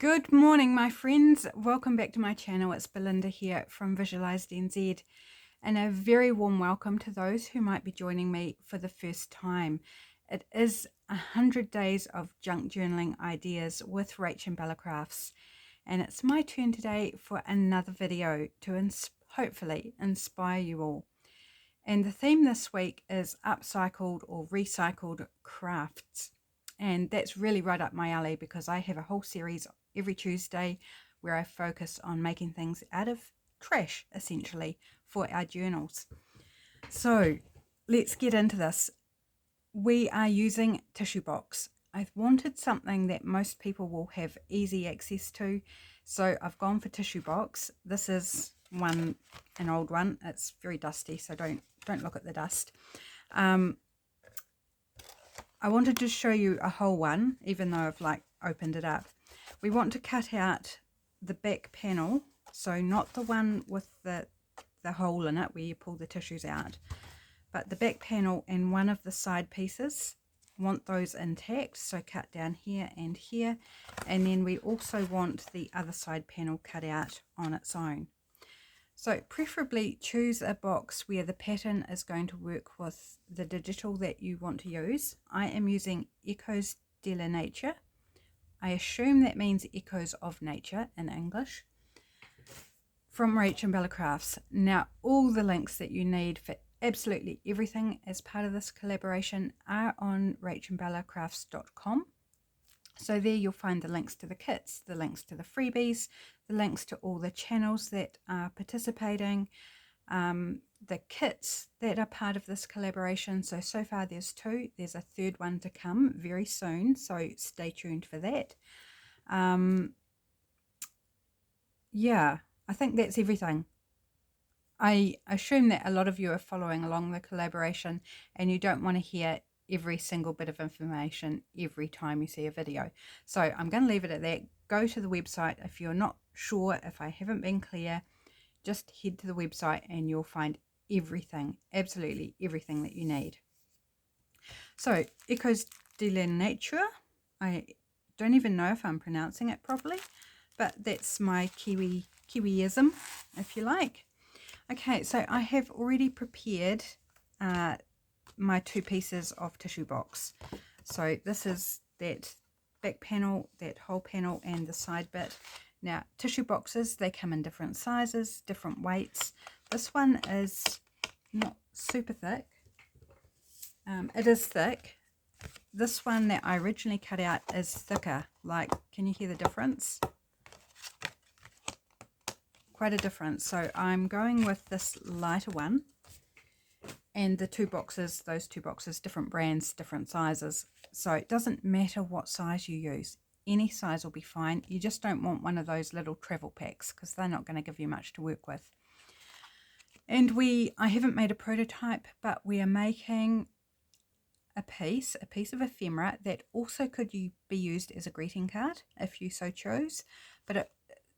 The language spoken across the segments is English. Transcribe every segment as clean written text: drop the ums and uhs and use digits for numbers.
Good morning, my friends. Welcome back to my channel. It's Belinda here from Visualized NZ, and a very warm welcome to those who might be joining me for the first time. It is 100 days of junk journaling ideas with Rach and Bella Crafts, and it's my turn today for another video to hopefully inspire you all. And the theme this week is upcycled or recycled crafts. And that's really right up my alley because I have a whole series every Tuesday where I focus on making things out of trash, essentially, for our journals. So let's get into this. We are using tissue box. I've wanted something that most people will have easy access to, so I've gone for tissue box. This is an old one. It's very dusty, so don't look at the dust. I wanted to show you a whole one, even though I've opened it up. We want to cut out the back panel, so not the one with the hole in it where you pull the tissues out, but the back panel and one of the side pieces. Want those intact, so cut down here and here, and then we also want the other side panel cut out on its own. So preferably choose a box where the pattern is going to work with the digital that you want to use. I am using Echoes de la Nature. I assume that means Echoes of Nature in English, from Rach and Bella Crafts. Now, all the links that you need for absolutely everything as part of this collaboration are on rachandbellacrafts.com. So there you'll find the links to the kits, the links to the freebies, the links to all the channels that are participating, the kits that are part of this collaboration. So far there's 2. There's a third one to come very soon, so stay tuned for that. Yeah, I think that's everything. I assume that a lot of you are following along the collaboration and you don't want to hear every single bit of information every time you see a video. So I'm going to leave it at that. Go to the website. If you're not sure, if I haven't been clear, just head to the website and you'll find everything, absolutely everything that you need. So Echoes de la Nature, I don't even know if I'm pronouncing it properly, but that's my Kiwiism, if you like. Okay, so I have already prepared my 2 pieces of tissue box. So this is that back panel, that whole panel, and the side bit. Now, tissue boxes, they come in different sizes, different weights. This one is not super thick. It is thick. This one that I originally cut out is thicker. Can you hear the difference? Quite a difference. So I'm going with this lighter one, and the 2 boxes, those 2 boxes, different brands, different sizes. So it doesn't matter what size you use. Any size will be fine. You just don't want one of those little travel packs because they're not going to give you much to work with. And I haven't made a prototype, but we are making a piece of ephemera that also could be used as a greeting card if you so chose, but it's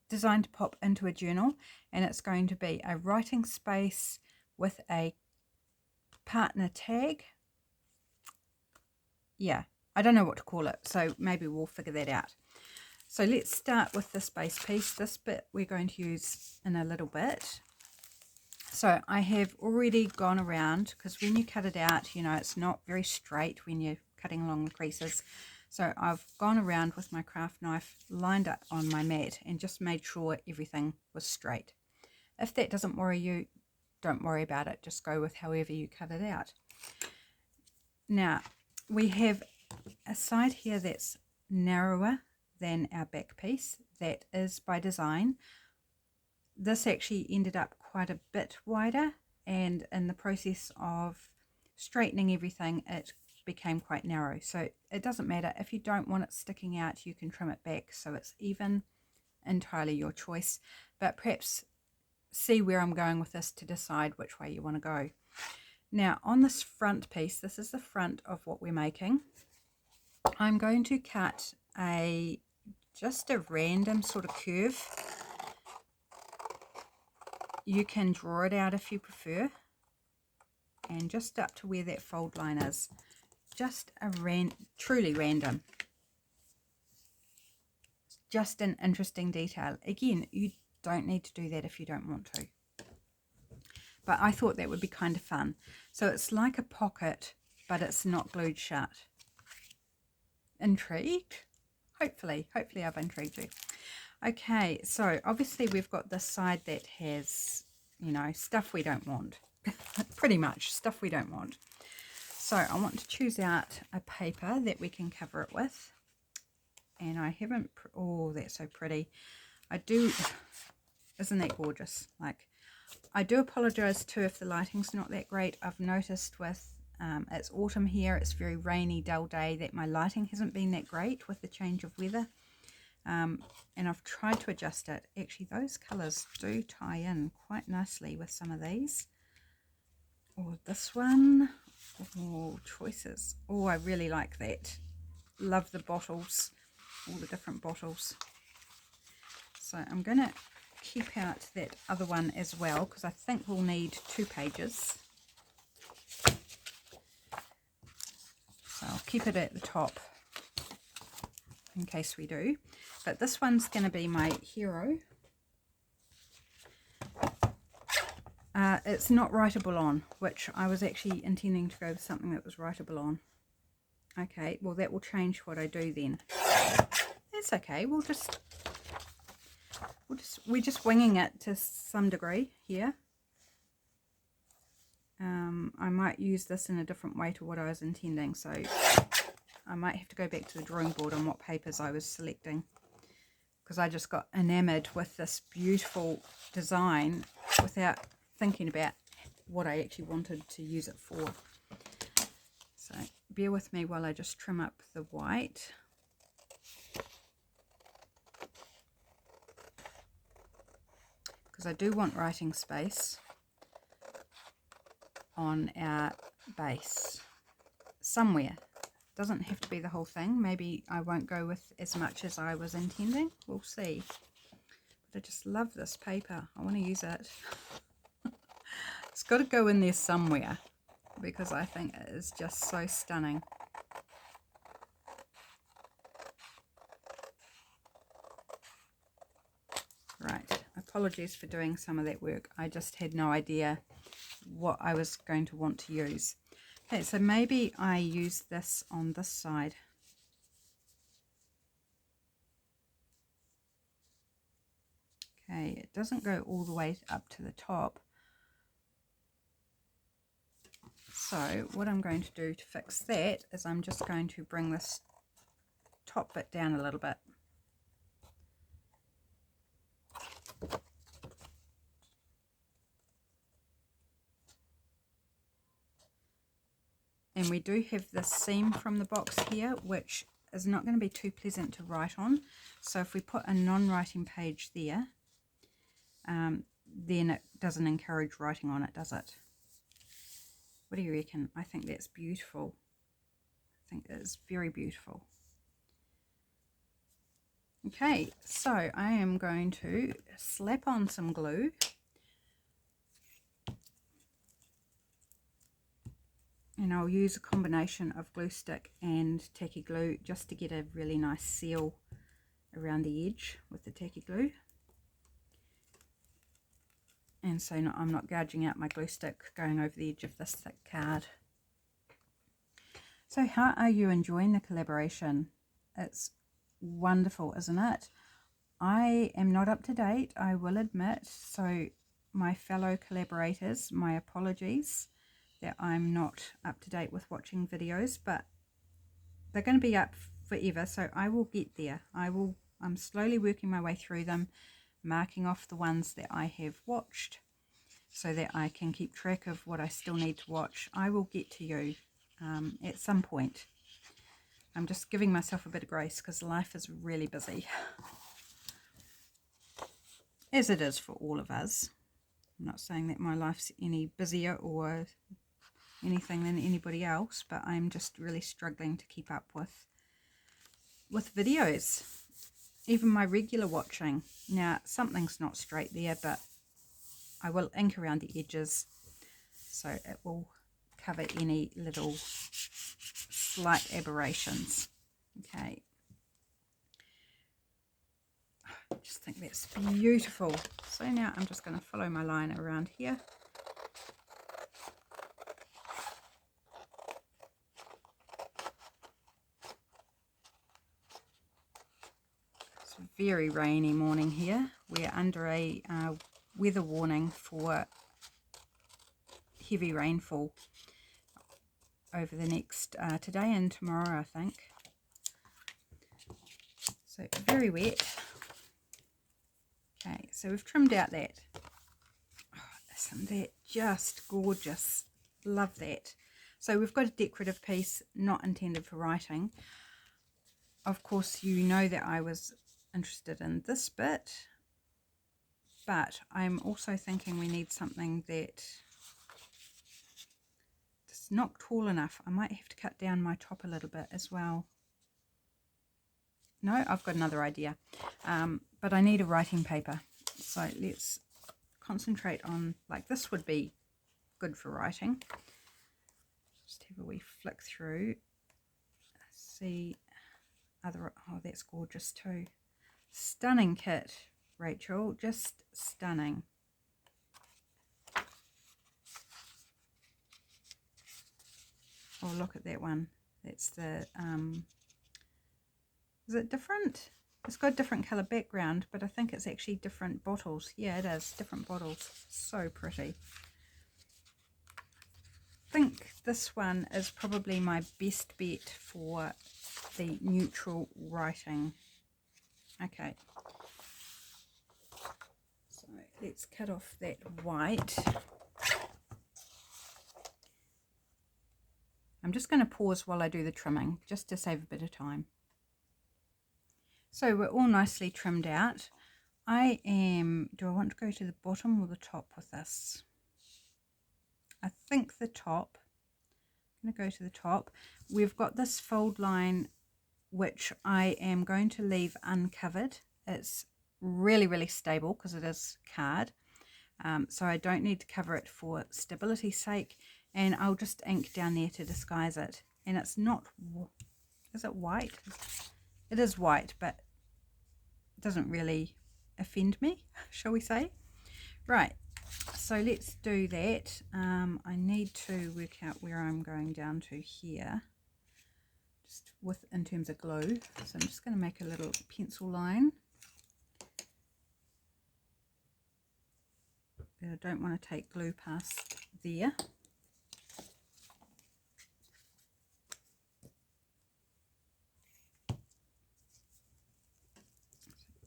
designed to pop into a journal, and it's going to be a writing space with a partner tag. Yeah, I don't know what to call it, so maybe we'll figure that out. So let's start with this base piece. This bit we're going to use in a little bit. So I have already gone around, because when you cut it out, you know, it's not very straight when you're cutting along the creases. So I've gone around with my craft knife, lined up on my mat, and just made sure everything was straight. If that doesn't worry you, don't worry about it. Just go with however you cut it out. Now, we have a side here that's narrower than our back piece. That is by design. This actually ended up quite a bit wider, and in the process of straightening everything, it became quite narrow. So it doesn't matter. If you don't want it sticking out, you can trim it back so it's even. Entirely your choice, but perhaps see where I'm going with this to decide which way you want to go. Now, on this front piece, this is the front of what we're making. I'm going to cut just a random sort of curve. You can draw it out if you prefer, and just up to where that fold line is. Just a truly random. just an interesting detail. Again, you don't need to do that if you don't want to. But I thought that would be kind of fun. So it's like a pocket, but it's not glued shut. Intrigued? Hopefully I've intrigued you. Okay, so obviously we've got this side that has, you know, stuff we don't want. Pretty much stuff we don't want. So I want to choose out a paper that we can cover it with. And I haven't, oh, that's so pretty. I do, isn't that gorgeous? Like, I do apologize too if the lighting's not that great. I've noticed with, it's autumn here, it's very rainy, dull day, that my lighting hasn't been that great with the change of weather. And I've tried to adjust it. Actually, those colours do tie in quite nicely with some of these. Or this one. Oh, choices. Oh, I really like that. Love the bottles, all the different bottles. So I'm going to keep out that other one as well, because I think we'll need 2 pages. So I'll keep it at the top in case we do. But this one's going to be my hero. It's not writable on, which I was actually intending to go with something that was writable on. Okay, well that will change what I do then. That's okay. We're just winging it to some degree here. I might use this in a different way to what I was intending, so I might have to go back to the drawing board on what papers I was selecting, because I just got enamored with this beautiful design without thinking about what I actually wanted to use it for. So bear with me while I just trim up the white. Because I do want writing space on our base somewhere. Doesn't have to be the whole thing. Maybe I won't go with as much as I was intending. We'll see. But I just love this paper. I want to use it. It's got to go in there somewhere, because I think it is just so stunning. Right, apologies for doing some of that work. I just had no idea what I was going to want to use. Okay, so maybe I use this on this side. Okay, it doesn't go all the way up to the top. So what I'm going to do to fix that is I'm just going to bring this top bit down a little bit. And we do have this seam from the box here, which is not going to be too pleasant to write on. So if we put a non-writing page there, then it doesn't encourage writing on it, does it? What do you reckon? I think that's beautiful. I think it is very beautiful. Okay, so I am going to slap on some glue. And I'll use a combination of glue stick and tacky glue just to get a really nice seal around the edge with the tacky glue. And so I'm not gouging out my glue stick going over the edge of this thick card. So how are you enjoying the collaboration? It's wonderful, isn't it? I am not up to date, I will admit. So my fellow collaborators, my apologies that I'm not up to date with watching videos, but they're going to be up forever, so I will get there. I'm slowly working my way through them, marking off the ones that I have watched so that I can keep track of what I still need to watch. I will get to you at some point. I'm just giving myself a bit of grace because life is really busy, as it is for all of us. I'm not saying that my life's any busier or anything than anybody else, but I'm just really struggling to keep up with videos, even my regular watching. Now something's not straight there, but I will ink around the edges so it will cover any little slight aberrations. Okay, I just think that's beautiful. So now I'm just going to follow my line around here. It's a very rainy morning here. We're under a weather warning for heavy rainfall over the next today and tomorrow, I think. So very wet. Okay, so we've trimmed out that. Oh, isn't that just gorgeous? Love that. So we've got a decorative piece not intended for writing. Of course, you know that I was interested in this bit, but I'm also thinking we need something that is not tall enough. I might have to cut down my top a little bit as well. No, I've got another idea, but I need a writing paper. So let's concentrate on, like, this would be good for writing. Just have a wee flick through. See other, oh, that's gorgeous too. Stunning kit, Rachel, just stunning. Oh, look at that one. That's the, is it different? It's got a different colour background, but I think it's actually different bottles. Yeah, it is, different bottles. So pretty. I think this one is probably my best bet for the neutral writing. Okay. So let's cut off that white. I'm just going to pause while I do the trimming, just to save a bit of time. So we're all nicely trimmed out. do I want to go to the bottom or the top with this? I think the top. I'm going to go to the top. We've got this fold line, which I am going to leave uncovered. It's really, really stable because it is card. So I don't need to cover it for stability's sake. And I'll just ink down there to disguise it. And it's not, is it white? It is white, but it doesn't really offend me, shall we say. Right, so let's do that. I need to work out where I'm going down to here, just in terms of glue. So I'm just going to make a little pencil line. But I don't want to take glue past there.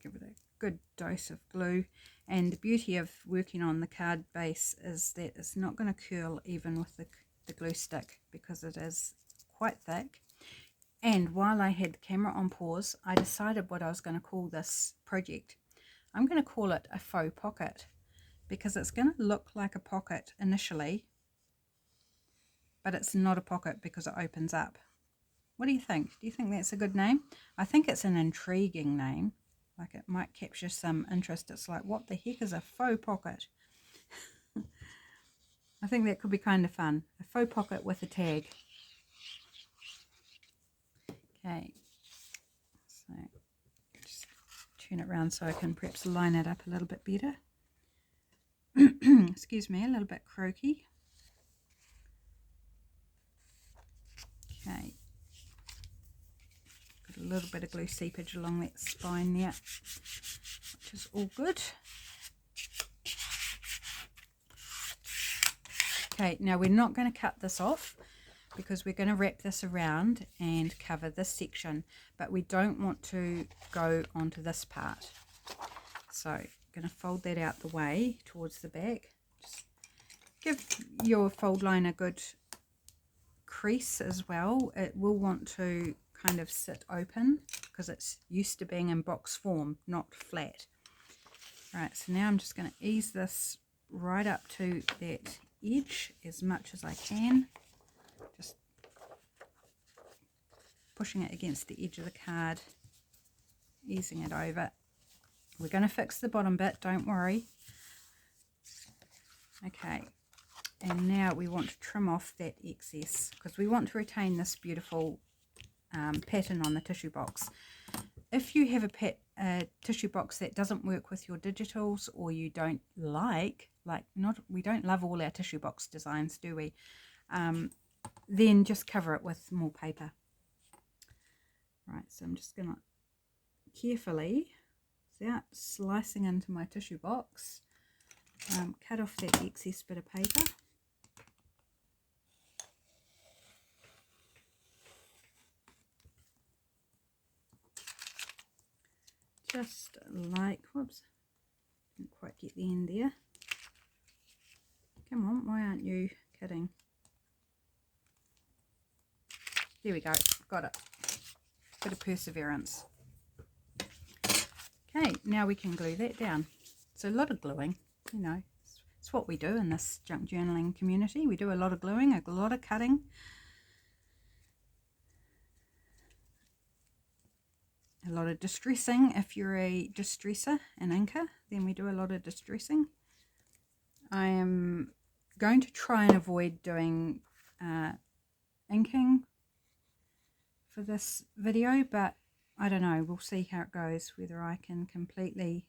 Give it a good dose of glue, and the beauty of working on the card base is that it's not going to curl even with the glue stick because it is quite thick. And while I had the camera on pause, I decided what I was going to call this project. I'm going to call it a faux pocket because it's going to look like a pocket initially, but it's not a pocket because it opens up. What do you think? Do you think that's a good name? I think it's an intriguing name. Like, it might capture some interest. It's like, what the heck is a faux pocket? I think that could be kind of fun. A faux pocket with a tag. Okay. So just turn it around so I can perhaps line it up a little bit better. Excuse me, a little bit croaky. Okay. A little bit of glue seepage along that spine there, which is all good. Okay, now we're not going to cut this off because we're going to wrap this around and cover this section, but we don't want to go onto this part. So I'm going to fold that out the way towards the back. Just give your fold line a good crease as well. It will want to kind of sit open because it's used to being in box form, not flat. Right, so now I'm just going to ease this right up to that edge as much as I can, just pushing it against the edge of the card, easing it over. We're going to fix the bottom bit, don't worry. Okay, and now we want to trim off that excess because we want to retain this beautiful pattern on the tissue box. If you have a a tissue box that doesn't work with your digitals, or you don't like not, we don't love all our tissue box designs, do we? Then just cover it with more paper. Right, so I'm just going to carefully, without slicing into my tissue box, cut off that excess bit of paper. Just like, whoops, didn't quite get the end there. Come on, why aren't you cutting? There we go, got it. Bit of perseverance. Okay, now we can glue that down. So a lot of gluing, you know, it's what we do in this junk journaling community. We do a lot of gluing, a lot of cutting. A lot of distressing. If you're a distresser, an inker, then we do a lot of distressing. I am going to try and avoid doing inking for this video, but I don't know, we'll see how it goes, whether I can completely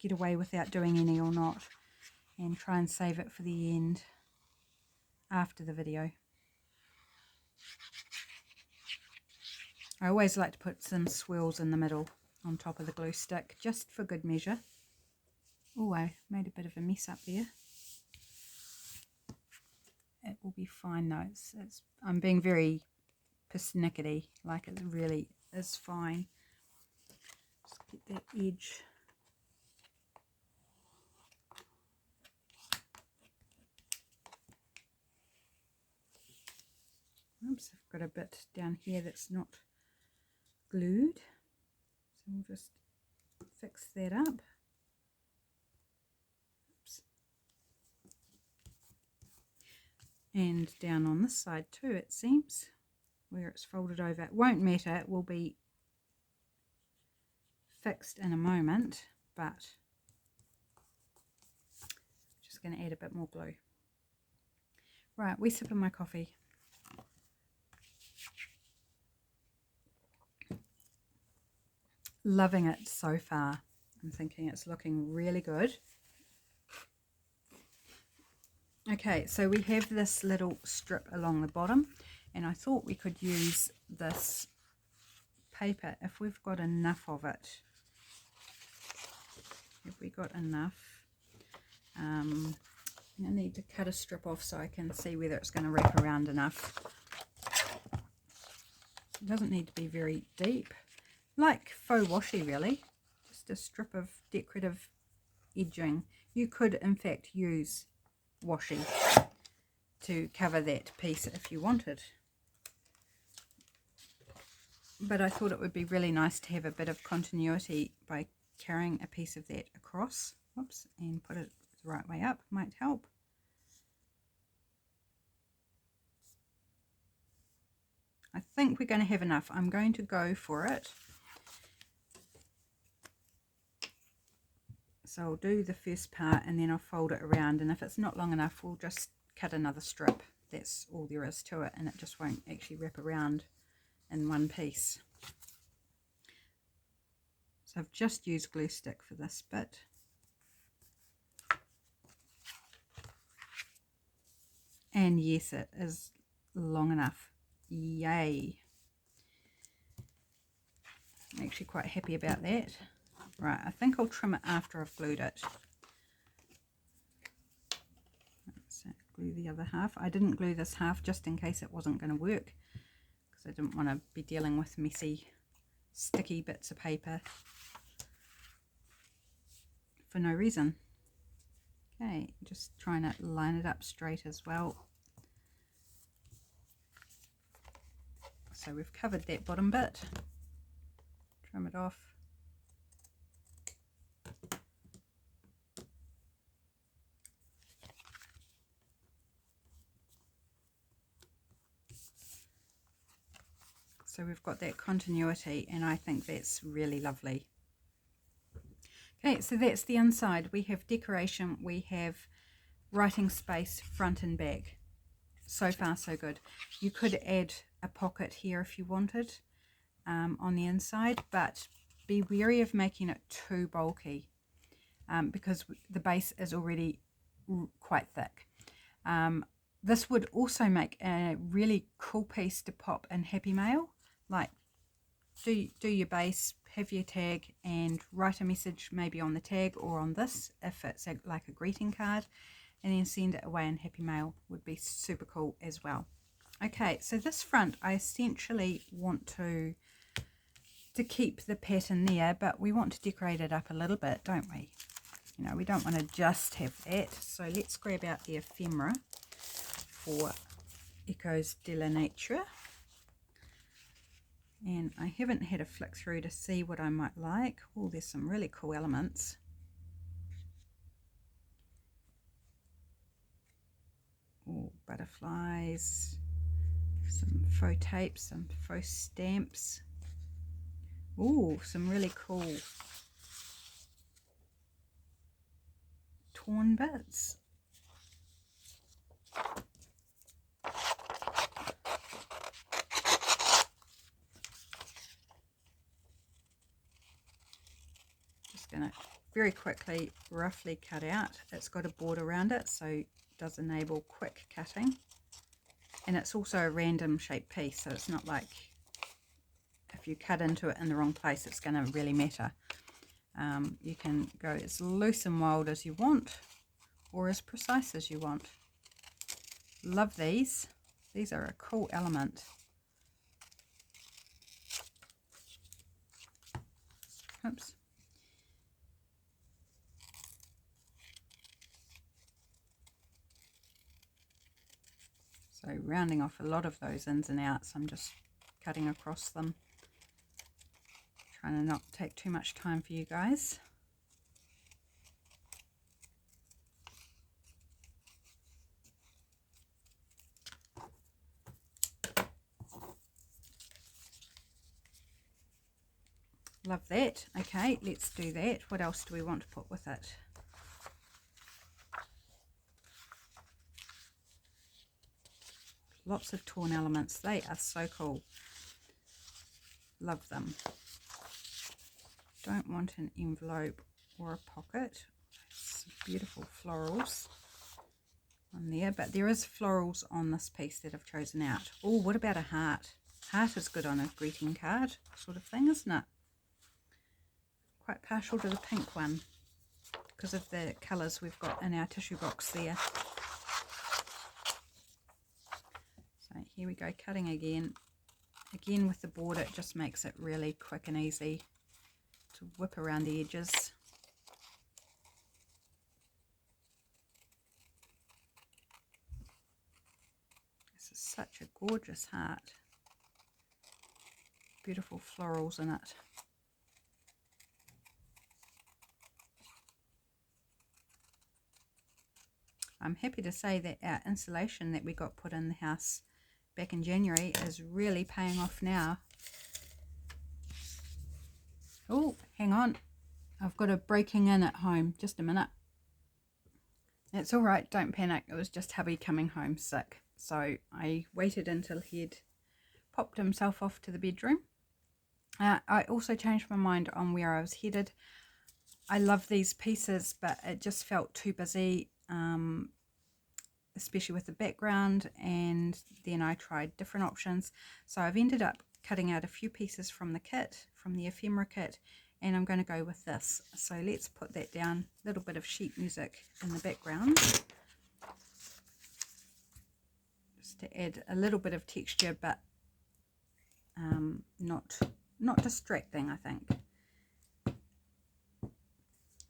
get away without doing any or not, and try and save it for the end after the video. I always like to put some swirls in the middle on top of the glue stick, just for good measure. Oh, I made a bit of a mess up there. It will be fine though. I'm being very persnickety, like it really is fine. Just get that edge. Oops, I've got a bit down here that's not glued, so we'll just fix that up. Oops. And down on this side too, it seems, where it's folded over. It won't matter, it will be fixed in a moment, but just going to add a bit more glue. Right, wee sip of my coffee. Loving it so far. I'm thinking it's looking really good. Okay, so we have this little strip along the bottom, and I thought we could use this paper if we've got enough of it. Have we got enough? I need to cut a strip off so I can see whether it's going to wrap around enough. It doesn't need to be very deep. Like faux washi, really. Just a strip of decorative edging. You could in fact use washi to cover that piece if you wanted, but I thought it would be really nice to have a bit of continuity by carrying a piece of that across. Whoops, and put it the right way up might help. I think we're going to have enough. I'm going to go for it. So I'll do the first part and then I'll fold it around, and if it's not long enough we'll just cut another strip. That's all there is to it, and it just won't actually wrap around in one piece. So I've just used glue stick for this bit. And yes, it is long enough. Yay. I'm actually quite happy about that. Right, I think I'll trim it after I've glued it. So glue the other half. I didn't glue this half just in case it wasn't going to work, because I didn't want to be dealing with messy, sticky bits of paper for no reason. Okay, just trying to line it up straight as well. So we've covered that bottom bit. Trim it off. So we've got that continuity, and I think that's really lovely. Okay, so that's the inside. We have decoration, we have writing space front and back. So far so good. You could add a pocket here if you wanted. on the inside, but be wary of making it too bulky because the base is already quite thick. This would also make a really cool piece to pop in Happy Mail. Like do your base, have your tag, and write a message maybe on the tag or on this if it's like a greeting card, and then send it away in Happy Mail. Would be super cool as well. Okay, so this front I essentially want to keep the pattern there, but we want to decorate it up a little bit, don't we? You know, we don't want to just have that. So let's grab out the ephemera for Echoes de la Nature. And I haven't had a flick through to see what I might like. Oh, there's some really cool elements. Oh, butterflies, some faux tapes, some faux stamps. Oh, some really cool torn bits. Just going to very quickly roughly cut out. It's got a border around it, so it does enable quick cutting. And it's also a random shaped piece, so it's not like if you cut into it in the wrong place it's going to really matter. You can go as loose and wild as you want, or as precise as you want. Love these. These are a cool element. Oops. So rounding off a lot of those ins and outs, I'm just cutting across them. Trying to not take too much time for you guys. Love that. Okay, let's do that. What else do we want to put with it? Lots of torn elements. They are so cool. Love them. Don't want an envelope or a pocket. Some beautiful florals on there, but there is florals on this piece that I've chosen out. Oh, what about a heart? Heart is good on a greeting card sort of thing, isn't it? Quite partial to the pink one because of the colours we've got in our tissue box there. So here we go, cutting again. Again with the border, it just makes it really quick and easy to whip around the edges. This is such a gorgeous heart. Beautiful florals in it. I'm happy to say that our insulation that we got put in the house back in January is really paying off now. Oh, hang on. I've got a breaking in at home. Just a minute. It's all right. Don't panic. It was just hubby coming home sick. So I waited until he'd popped himself off to the bedroom. I also changed my mind on where I was headed. I love these pieces, but it just felt too busy. Especially with the background, and then I tried different options. So I've ended up cutting out a few pieces from the kit, from the ephemera kit, and I'm going to go with this. So let's put that down. A little bit of sheet music in the background, just to add a little bit of texture, but not distracting, I think.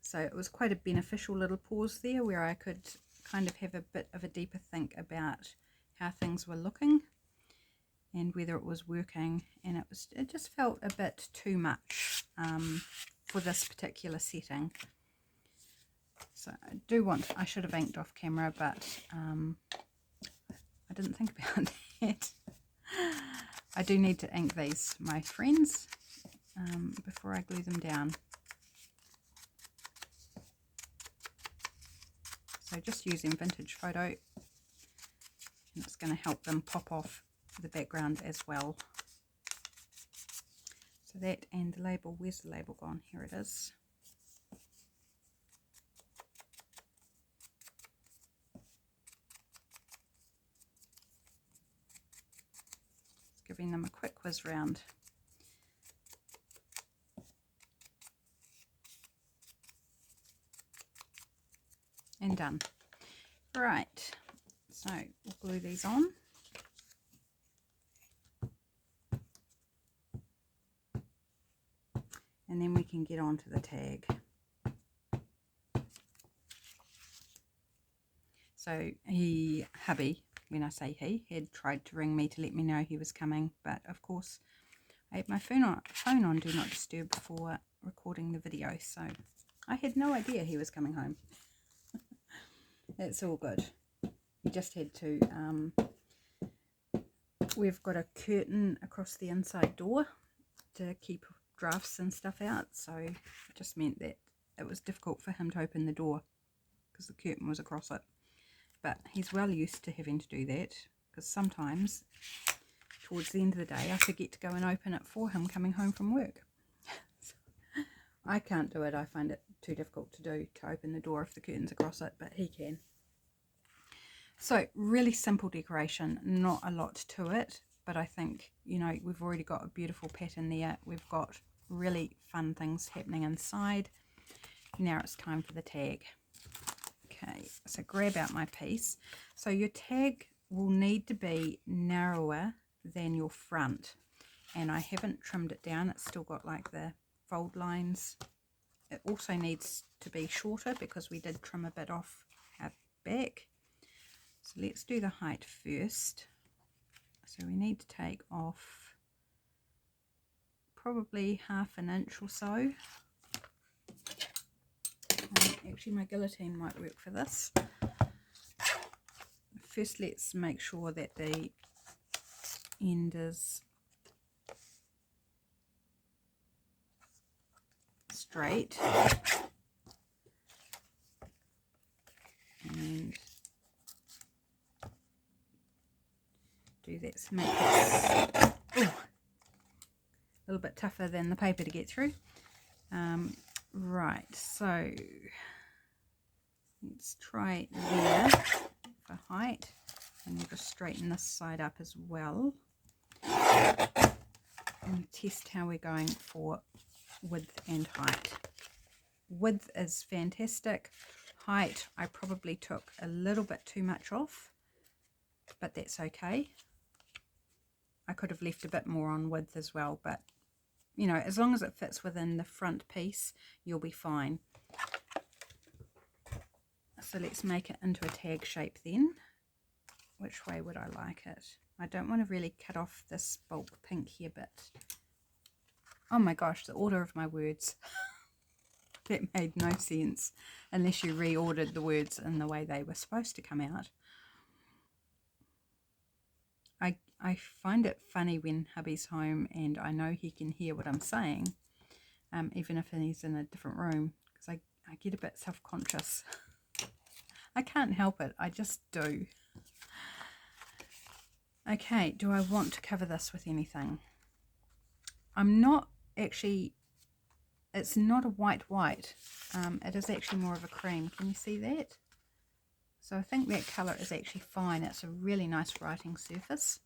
So it was quite a beneficial little pause there where I could kind of have a bit of a deeper think about how things were looking and whether it was working, and it just felt a bit too much for this particular setting. So I should have inked off camera, but I didn't think about that. I do need to ink these, my friends, before I glue them down. So just using vintage photo, and it's going to help them pop off the background as well. So that and the label, where's the label gone? Here it is. Just giving them a quick whiz round. And done. Right, so we'll glue these on. And then we can get on to the tag. So hubby, when I say he, had tried to ring me to let me know he was coming, but of course I had my phone on Do Not Disturb before recording the video, so I had no idea he was coming home. It's all good. We just had to, we've got a curtain across the inside door to keep drafts and stuff out, so it just meant that it was difficult for him to open the door because the curtain was across it. But he's well used to having to do that, because sometimes towards the end of the day I forget to go and open it for him coming home from work. So I can't do it. I find it too difficult to do, to open the door if the curtain's across it, but he can. So really simple decoration, not a lot to it, but I think, you know, we've already got a beautiful pattern there. We've got really fun things happening inside. Now it's time for the tag. Okay, so grab out my piece. So your tag will need to be narrower than your front, and I haven't trimmed it down. It's still got like the fold lines. It also needs to be shorter because we did trim a bit off our back. So let's do the height first. So we need to take off probably 1/2 inch or so. Actually, my guillotine might work for this. First, let's make sure that the end is straight. And do that to make it a little bit tougher than the paper to get through. Right, so let's try there for height, and we'll just straighten this side up as well and test how we're going for width and height. Width is fantastic. Height, I probably took a little bit too much off, but that's okay. I could have left a bit more on width as well, but you know, as long as it fits within the front piece, you'll be fine. So let's make it into a tag shape then. Which way would I like it? I don't want to really cut off this bulk pink here bit. Oh my gosh, the order of my words. That made no sense unless you reordered the words in the way they were supposed to come out. I find it funny when hubby's home and I know he can hear what I'm saying, even if he's in a different room, because I get a bit self-conscious. I can't help it, I just do. Okay, do I want to cover this with anything? I'm not actually, it's not a white, it is actually more of a cream. Can you see that? So I think that colour is actually fine. It's a really nice writing surface.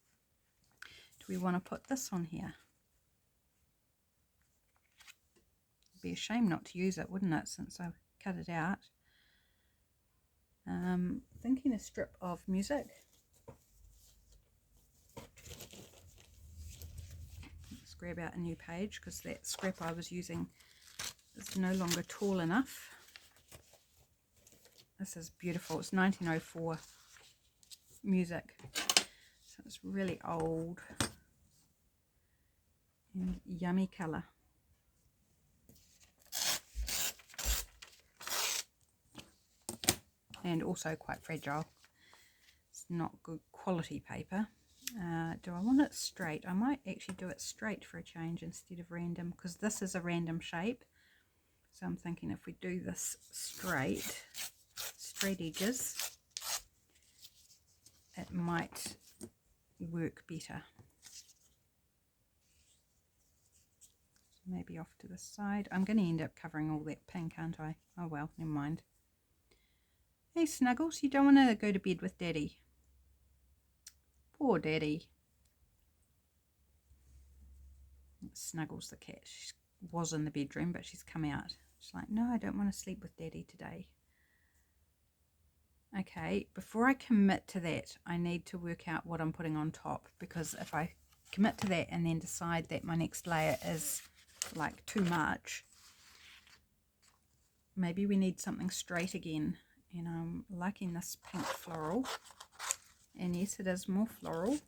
Do we want to put this on here? It'd be a shame not to use it, wouldn't it, since I cut it out. Thinking a strip of music. Let's grab out a new page because that scrap I was using is no longer tall enough. This is beautiful. It's 1904 music, so it's really old and yummy colour. And also quite fragile. It's not good quality paper. Do I want it straight? I might actually do it straight for a change instead of random, because this is a random shape. So I'm thinking if we do this straight edges, it might work better. maybe off to the side. I'm going to end up covering all that pink, aren't I? Oh well, never mind. Hey Snuggles, you don't want to go to bed with Daddy. Poor Daddy. Snuggles the cat. She was in the bedroom, but she's come out. She's like, no, I don't want to sleep with Daddy today. Okay, before I commit to that, I need to work out what I'm putting on top, because if I commit to that and then decide that my next layer is like too much, maybe we need something straight again. And I'm liking this pink floral, and yes, it is more floral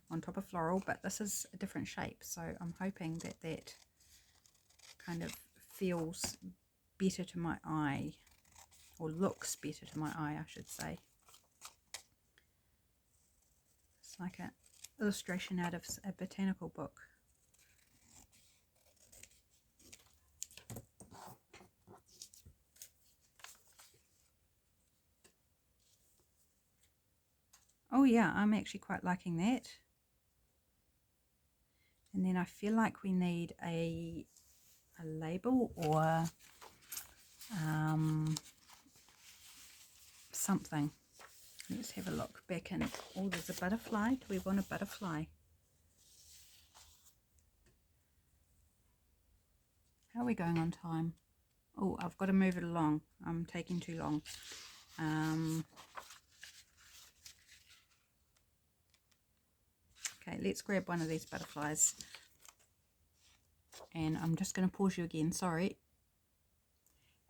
on top of floral, but this is a different shape, so I'm hoping that that kind of feels better to my eye, or looks better to my eye, I should say. It's like an illustration out of a botanical book. Oh yeah, I'm actually quite liking that. And then I feel like we need a label or something. Let's have a look back in. Oh, there's a butterfly. Do we want a butterfly? How are we going on time? Oh, I've got to move it along. I'm taking too long. Okay, let's grab one of these butterflies. And I'm just going to pause you again, sorry.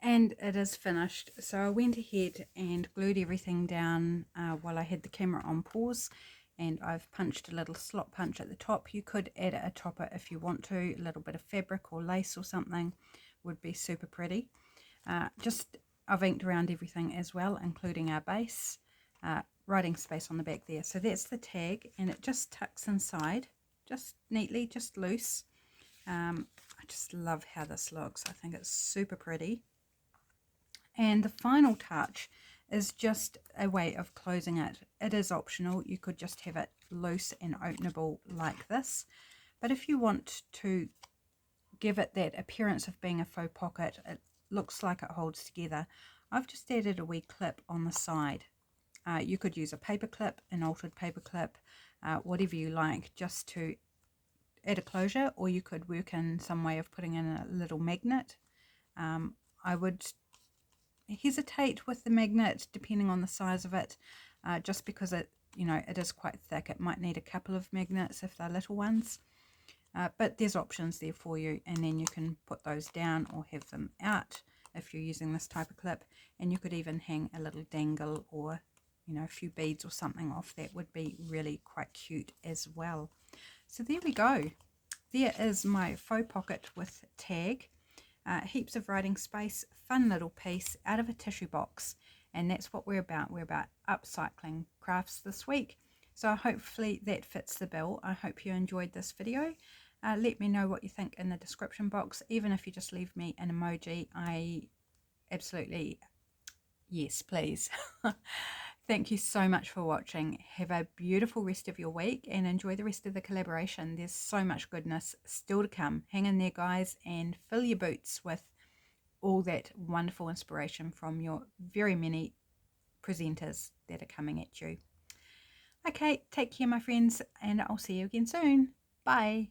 And it is finished. So I went ahead and glued everything down while I had the camera on pause. And I've punched a little slot punch at the top. You could add a topper if you want to. A little bit of fabric or lace or something would be super pretty. I've inked around everything as well, including our base. Writing space on the back there. So that's the tag, and it just tucks inside, just neatly, just loose. I just love how this looks. I think it's super pretty. And the final touch is just a way of closing it. It is optional. You could just have it loose and openable like this. But if you want to give it that appearance of being a faux pocket, it looks like it holds together. I've just added a wee clip on the side. You could use a paper clip, an altered paper clip, whatever you like, just to add a closure, or you could work in some way of putting in a little magnet. I would hesitate with the magnet depending on the size of it, just because it is quite thick. It might need a couple of magnets if they're little ones, but there's options there for you, and then you can put those down or have them out if you're using this type of clip. And you could even hang a little dangle or a few beads or something off. That would be really quite cute as well. So there we go. There is my faux pocket with tag. Heaps of writing space, fun little piece out of a tissue box, and that's what we're about. We're about upcycling crafts this week. So hopefully that fits the bill. I hope you enjoyed this video. Let me know what you think in the description box. Even if you just leave me an emoji, I absolutely, yes please. Thank you so much for watching. Have a beautiful rest of your week and enjoy the rest of the collaboration. There's so much goodness still to come. Hang in there, guys, and fill your boots with all that wonderful inspiration from your very many presenters that are coming at you. Okay, take care, my friends, and I'll see you again soon. Bye.